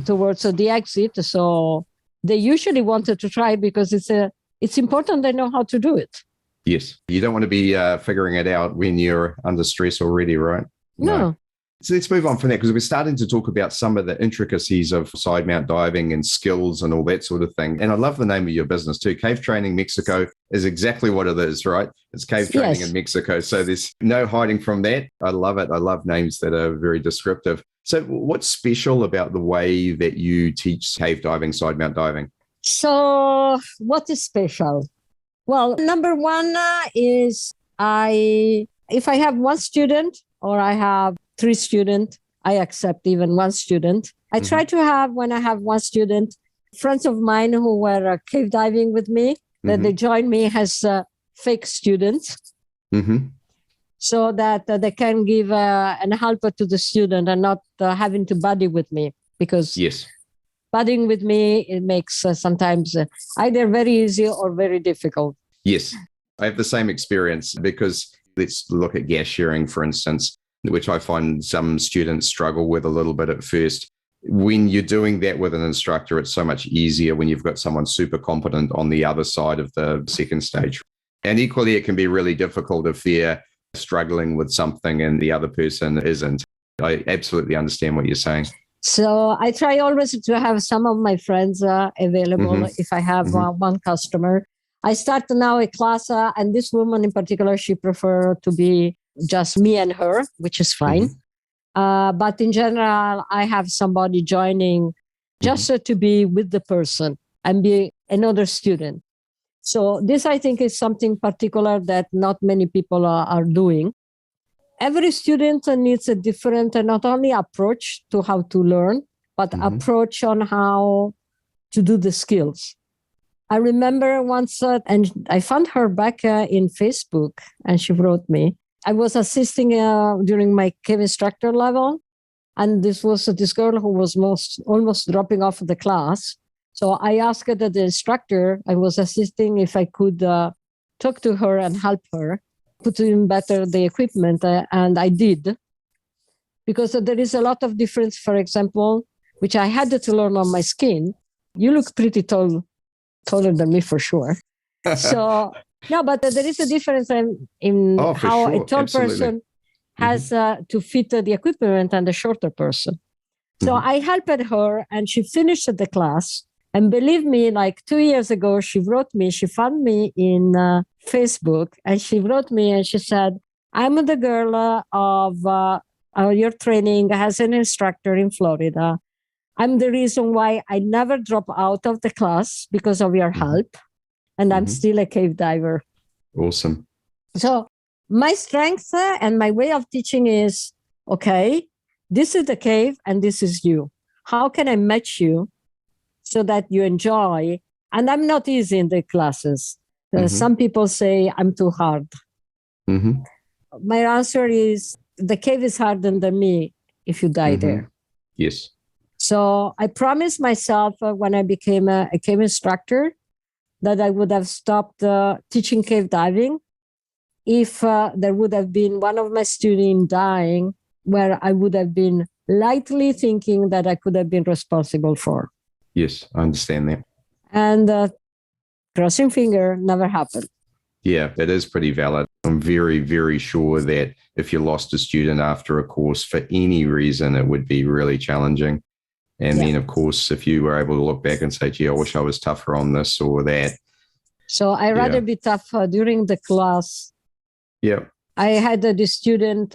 towards the exit? So they usually wanted to try because it's important they know how to do it. Yes. You don't want to be figuring it out when you're under stress already, right? No. So let's move on from that because we're starting to talk about some of the intricacies of side mount diving and skills and all that sort of thing. And I love the name of your business too. Cave Training Mexico is exactly what it is, right? It's cave training in Mexico. So there's no hiding from that. I love it. I love names that are very descriptive. So what's special about the way that you teach cave diving, side mount diving? So what is special? Well, number one is if I have one student or I have 3 students, I accept even one student. I try to have, when I have one student, friends of mine who were cave diving with me, that they join me as fake students. So that they can give an help to the student and not having to buddy with me. Because buddying with me, it makes sometimes either very easy or very difficult. Yes, I have the same experience because let's look at gas sharing, for instance, which I find some students struggle with a little bit at first. When you're doing that with an instructor, it's so much easier when you've got someone super competent on the other side of the second stage. And equally, it can be really difficult if they're struggling with something and the other person isn't. I absolutely understand what you're saying. So I try always to have some of my friends available if I have one customer. I start now a class, and this woman in particular, she prefers to be just me and her, which is fine. But in general, I have somebody joining just to be with the person and be another student. So this, I think, is something particular that not many people are doing. Every student needs a different, not only approach to how to learn, but approach on how to do the skills. I remember once, and I found her back in Facebook, and she wrote me. I was assisting during my cave instructor level, and this was this girl who was almost dropping off the class. So I asked the instructor I was assisting if I could talk to her and help her put in better the equipment, and I did. Because there is a lot of difference, for example, which I had to learn on my skin. You look pretty taller than me for sure. So, no, but there is a difference in how a tall person has to fit the equipment and the shorter person. So I helped her, and she finished the class. And believe me, like 2 years ago, she wrote me, she found me in Facebook, and she wrote me and she said, I'm the girl of your training as an instructor in Florida. I'm the reason why I never drop out of the class because of your help. And I'm still a cave diver. Awesome. So my strength and my way of teaching is, okay, this is the cave and this is you. How can I match you so that you enjoy? And I'm not easy in the classes. Some people say I'm too hard. My answer is the cave is harder than me if you die there. Yes. So I promised myself when I became a cave instructor that I would have stopped teaching cave diving if there would have been one of my students dying where I would have been lightly thinking that I could have been responsible for. Yes, I understand that. And crossing finger, never happened. Yeah, that is pretty valid. I'm very, very sure that if you lost a student after a course for any reason, it would be really challenging. And then, of course, if you were able to look back and say, gee, I wish I was tougher on this or that. So I'd rather be tough during the class. Yeah. I had this student,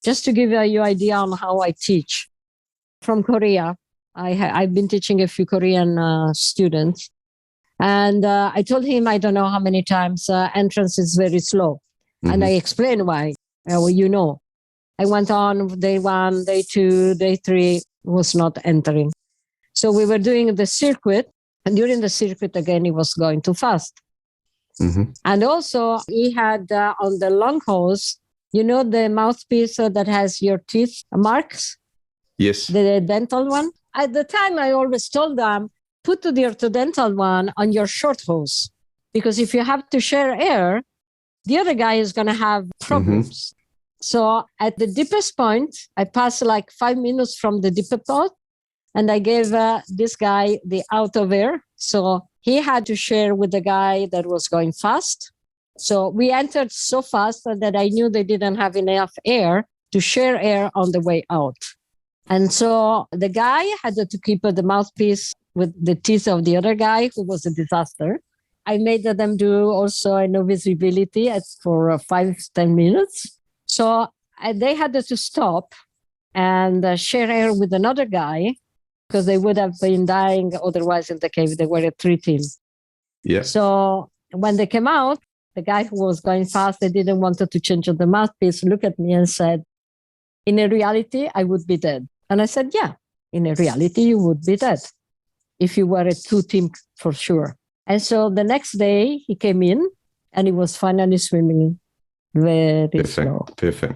just to give you an idea on how I teach, from Korea. I've been teaching a few Korean students. And I told him, I don't know how many times entrance is very slow. And I explained why. Well, I went on day 1, day 2, day 3, was not entering. So we were doing the circuit. And during the circuit, again, he was going too fast. And also, he had on the long hose, the mouthpiece that has your teeth marks? Yes. The dental one. At the time, I always told them, put the orthodontal one on your short hose. Because if you have to share air, the other guy is going to have problems. So at the deepest point, I passed like 5 minutes from the deepest part, and I gave this guy the out of air. So he had to share with the guy that was going fast. So we entered so fast that I knew they didn't have enough air to share air on the way out. And so the guy had to keep the mouthpiece with the teeth of the other guy, who was a disaster. I made them do also a no visibility for 5-10 minutes. So they had to stop and share air with another guy because they would have been dying otherwise in the cave. They were a 3 team. Yeah. So when they came out, the guy who was going fast, they didn't want to change the mouthpiece, looked at me and said, in a reality, I would be dead. And I said, yeah, in a reality, you would be dead if you were a 2 team for sure. And so the next day he came in and he was finally swimming very slow. Perfect.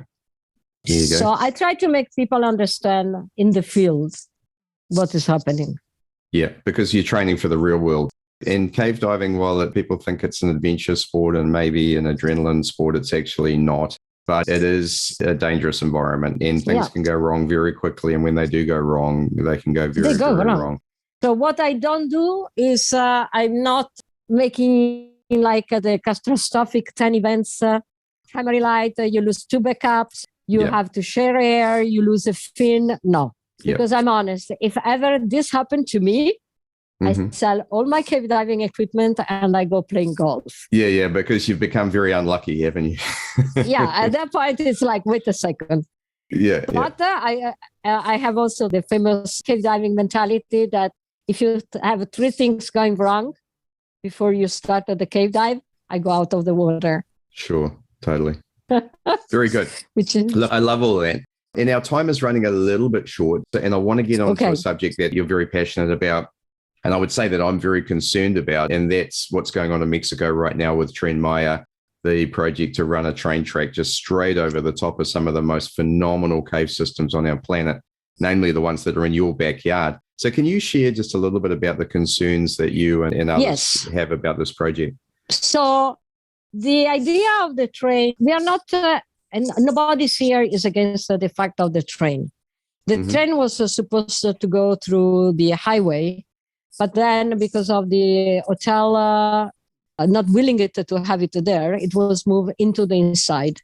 Here you go. So I try to make people understand in the field what is happening. Yeah, because you're training for the real world. In cave diving, while people think it's an adventure sport and maybe an adrenaline sport, it's actually not. But it is a dangerous environment and things can go wrong very quickly. And when they do go wrong, they can go very wrong. So what I don't do is I'm not making like the catastrophic 10 events, primary light, you lose 2 backups, you have to share air, you lose a fin. No, because I'm honest. If ever this happened to me, I sell all my cave diving equipment and I go playing golf. Yeah, because you've become very unlucky, haven't you? Yeah, at that point, it's like, wait a second. Yeah. But I have also the famous cave diving mentality that if you have three things going wrong before you start the cave dive, I go out of the water. Sure. Totally. Very good. Look, I love all that. And our time is running a little bit short. And I want to get on to a subject that you're very passionate about. And I would say that I'm very concerned about. And that's what's going on in Mexico right now with Tren Maya, the project to run a train track just straight over the top of some of the most phenomenal cave systems on our planet, namely the ones that are in your backyard. So can you share just a little bit about the concerns that you and others have about this project? So the idea of the train, we are not, and nobody here is against the fact of the train. The train was supposed to go through the highway, but then because of the hotel not willing it to have it there, it was moved into the inside.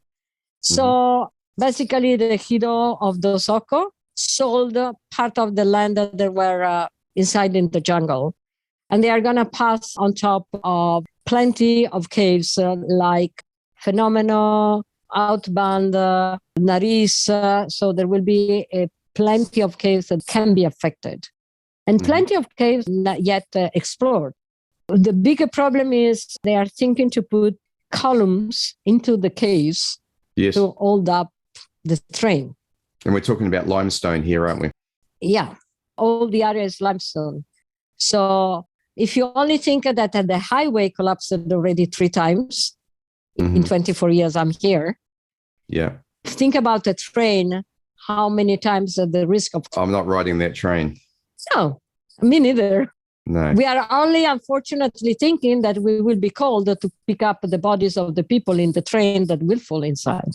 So basically the Ejido of Dos Oco sold part of the land that they were inside in the jungle. And they are going to pass on top of plenty of caves like Fenomeno, Outbound, Nariz. So there will be plenty of caves that can be affected. And plenty of caves not yet explored. The bigger problem is they are thinking to put columns into the caves to hold up the train. And we're talking about limestone here, aren't we? Yeah, all the area is limestone. So if you only think that the highway collapsed already 3 times in 24 years I'm here. Yeah. Think about the train, how many times the risk of... I'm not riding that train. No, me neither. No. We are only unfortunately thinking that we will be called to pick up the bodies of the people in the train that will fall inside.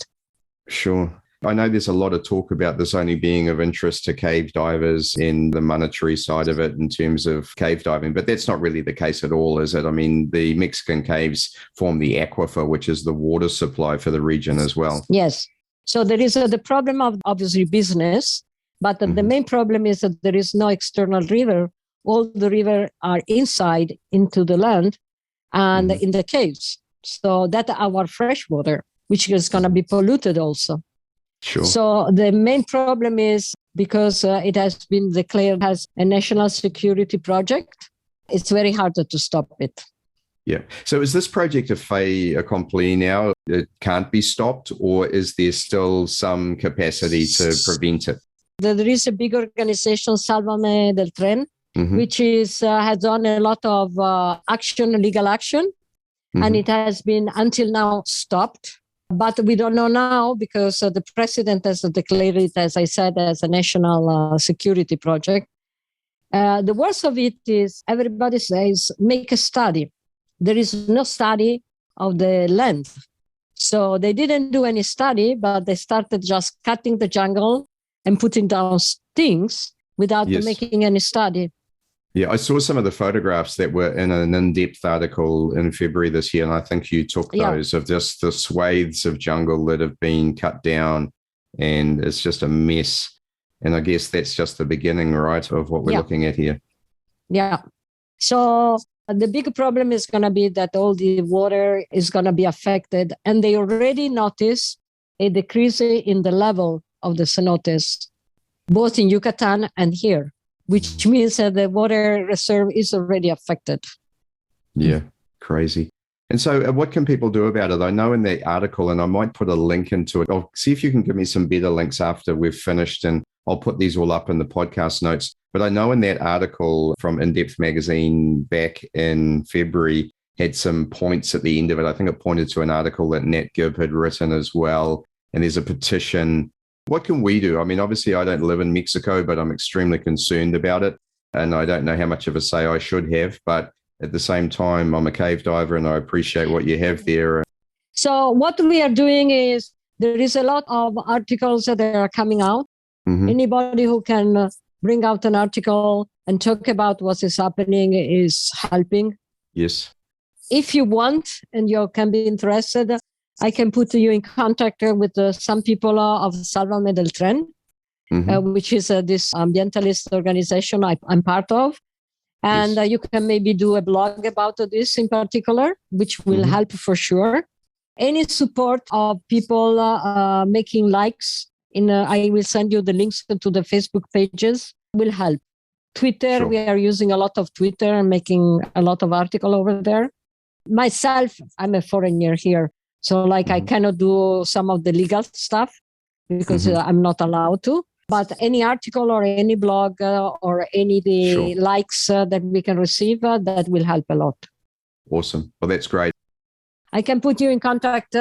Sure. I know there's a lot of talk about this only being of interest to cave divers in the monetary side of it in terms of cave diving, but that's not really the case at all, is it? I mean, the Mexican caves form the aquifer, which is the water supply for the region as well. Yes. So there is the problem of obviously business, but the main problem is that there is no external river. All the river are inside into the land and in the caves. So that's our fresh water, which is going to be polluted also. Sure. So the main problem is because it has been declared as a national security project, it's very hard to stop it. Yeah. So is this project a fait accompli now? It can't be stopped, or is there still some capacity to prevent it? There is a big organization, Sálvame del Tren, which is has done a lot of legal action, and it has been until now stopped. But we don't know now because the president has declared it, as I said, as a national security project. The worst of it is everybody says, make a study. There is no study of the land. So they didn't do any study, but they started just cutting the jungle and putting down things without making any study. Yeah, I saw some of the photographs that were in an in-depth article in February this year, and I think you took those of just the swathes of jungle that have been cut down, and it's just a mess. And I guess that's just the beginning, right, of what we're looking at here. Yeah. So the big problem is going to be that all the water is going to be affected, and they already notice a decrease in the level of the cenotes, both in Yucatan and here, which means that the water reserve is already affected. Yeah, crazy. And so what can people do about it? I know in the article, and I might put a link into it. I'll see if you can give me some better links after we've finished, and I'll put these all up in the podcast notes. But I know in that article from In-Depth Magazine back in February had some points at the end of it. I think it pointed to an article that Nat Gibb had written as well. And there's a petition. What can we do? I mean, obviously, I don't live in Mexico, but I'm extremely concerned about it. And I don't know how much of a say I should have. But at the same time, I'm a cave diver and I appreciate what you have there. So what we are doing is there is a lot of articles that are coming out. Anybody who can bring out an article and talk about what is happening is helping. Yes. If you want and you can be interested, I can put you in contact with some people of Sálvame del Tren, which is this ambientalist organization I'm part of. And you can maybe do a blog about this in particular, which will help for sure. Any support of people making likes I will send you the links to the Facebook pages, will help. Twitter, we are using a lot of Twitter and making a lot of articles over there. Myself, I'm a foreigner here. So I cannot do some of the legal stuff because I'm not allowed to. But any article or any blog or any likes that we can receive, that will help a lot. Awesome. Well, that's great. I can put you in contact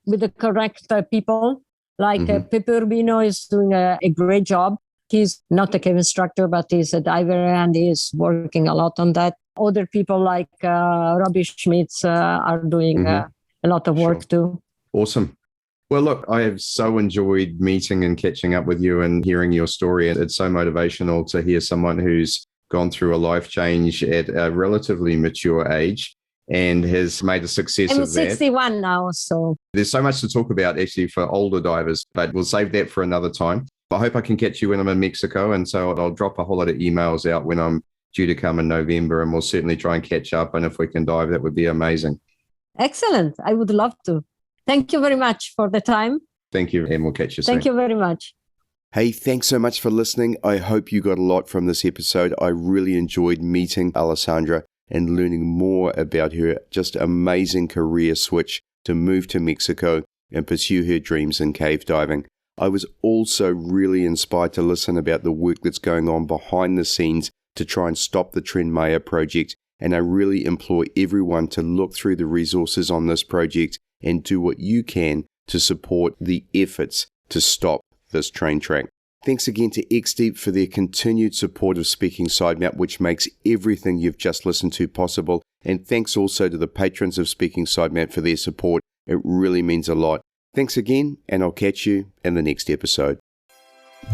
with the correct people. Pepe Urbino is doing a great job. He's not a cave instructor, but he's a diver and he's working a lot on that. Other people like Robbie Schmitz are doing a lot of work too. Awesome. Well, look, I have so enjoyed meeting and catching up with you and hearing your story. It's so motivational to hear someone who's gone through a life change at a relatively mature age and has made a success of that. I'm 61 now, so. There's so much to talk about actually for older divers, but we'll save that for another time. I hope I can catch you when I'm in Mexico, and so I'll drop a whole lot of emails out when I'm due to come in November, and we'll certainly try and catch up, and if we can dive, that would be amazing. Excellent. I would love to. Thank you very much for the time. Thank you, and we'll catch you soon. Thank you very much. Hey, thanks so much for listening. I hope you got a lot from this episode. I really enjoyed meeting Alessandra and learning more about her just amazing career switch to move to Mexico and pursue her dreams in cave diving. I was also really inspired to listen about the work that's going on behind the scenes to try and stop the Tren Maya project, and I really implore everyone to look through the resources on this project and do what you can to support the efforts to stop this train track. Thanks again to XDEEP for their continued support of Speaking Sidemount, which makes everything you've just listened to possible, and thanks also to the patrons of Speaking Sidemount for their support. It really means a lot. Thanks again, and I'll catch you in the next episode.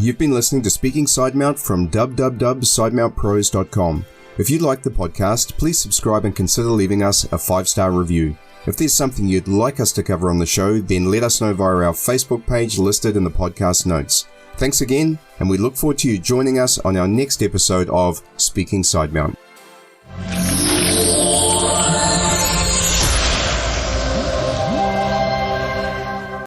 You've been listening to Speaking Sidemount from www.sidemountpros.com. If you like the podcast, please subscribe and consider leaving us a 5-star review. If there's something you'd like us to cover on the show, then let us know via our Facebook page listed in the podcast notes. Thanks again, and we look forward to you joining us on our next episode of Speaking Sidemount.